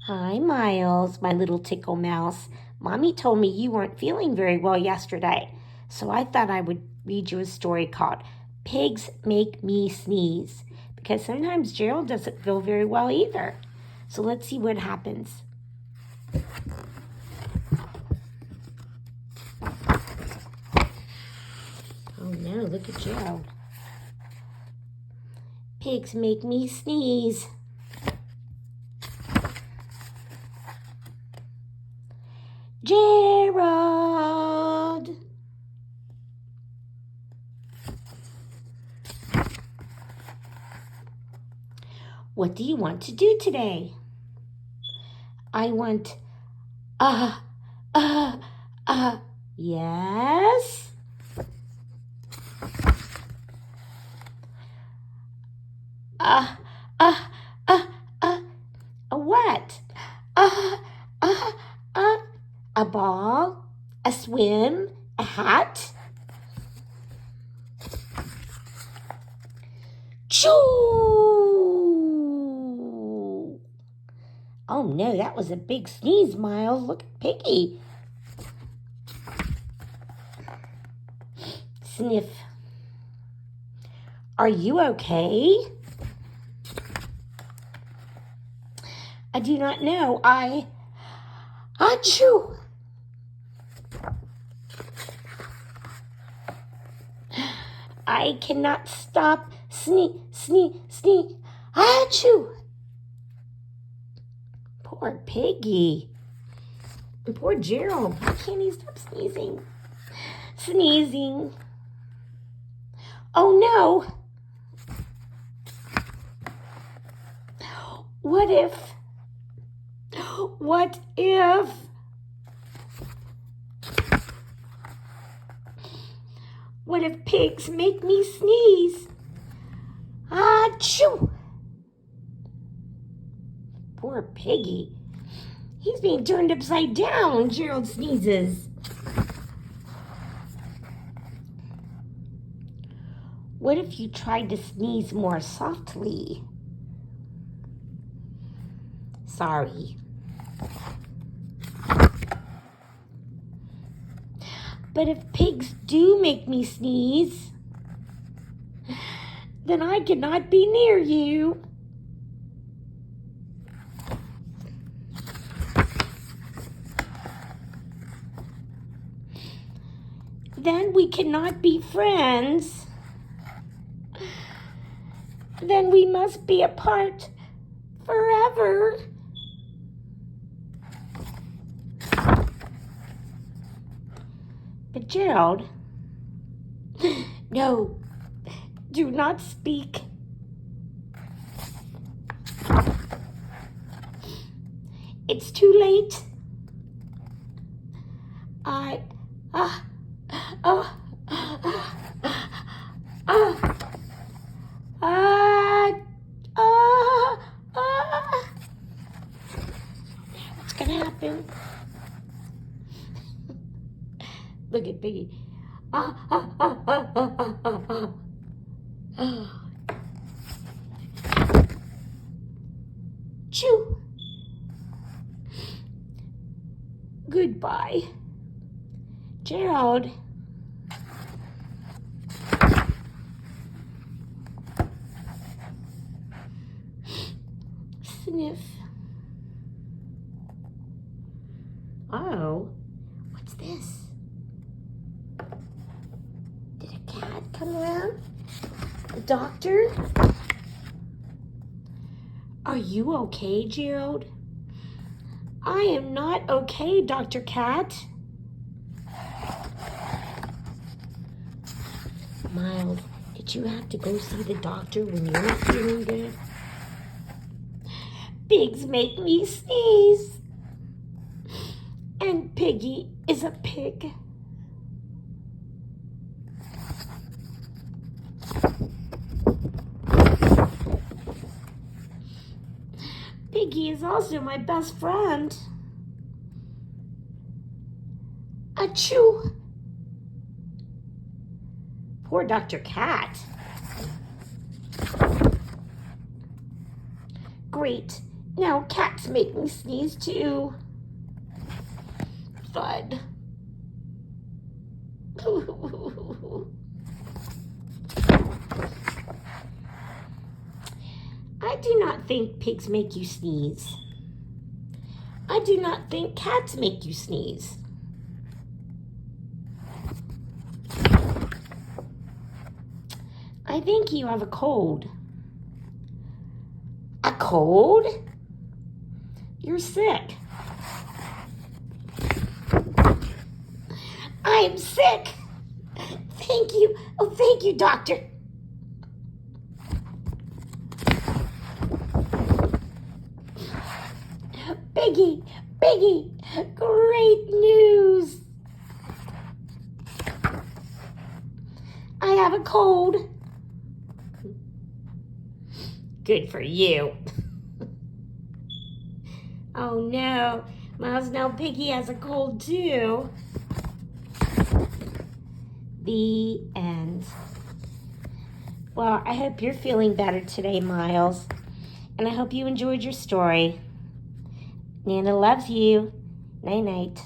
Hi, Miles, my little tickle mouse. Mommy told me you weren't feeling very well yesterday, so I thought I would read you a story called Pigs Make Me Sneeze, because sometimes Gerald doesn't feel very well either. So let's see what happens. Oh no, look at Gerald. Pigs make me sneeze. Gerald! What do you want to do today? I want, uh, yes? Uh, uh, uh, what? Uh, uh, uh, a ball, a swim, a hat. Choo! Oh no, that was a big sneeze, Miles. Look at Piggy. Sniff. Are you okay? I do not know. Achoo! I cannot stop sneeze. Achoo! Poor Piggy. And poor Gerald. Why can't he stop sneezing? Sneezing. Oh no! What if pigs make me sneeze? Achoo! Poor Piggy. He's being turned upside down when Gerald sneezes. What if you tried to sneeze more softly? Sorry. But if pigs do make me sneeze, then I cannot be near you. Then we cannot be friends. Then we must be apart forever. But Gerald, no, do not speak. It's too late. What's gonna happen? Look at Piggy. Chew. Goodbye, Gerald. Sniff. Oh, what's this? Did a cat come around? The doctor? Are you okay, Gerald? I am not okay, Dr. Cat. Miles, did you have to go see the doctor when you were feeling good? Pigs make me sneeze. And Piggy is a pig. Piggy is also my best friend. Achoo! Poor Dr. Cat. Great. Now cats make me sneeze too. Thud. I do not think pigs make you sneeze. I do not think cats make you sneeze. I think you have a cold. A cold? You're sick. I am sick. Thank you. Oh, thank you, doctor. Piggy, great news. I have a cold. Good for you. Oh no, Miles, now Piggy has a cold too. The end. Well, I hope you're feeling better today, Miles. And I hope you enjoyed your story. Nana loves you. Night-night.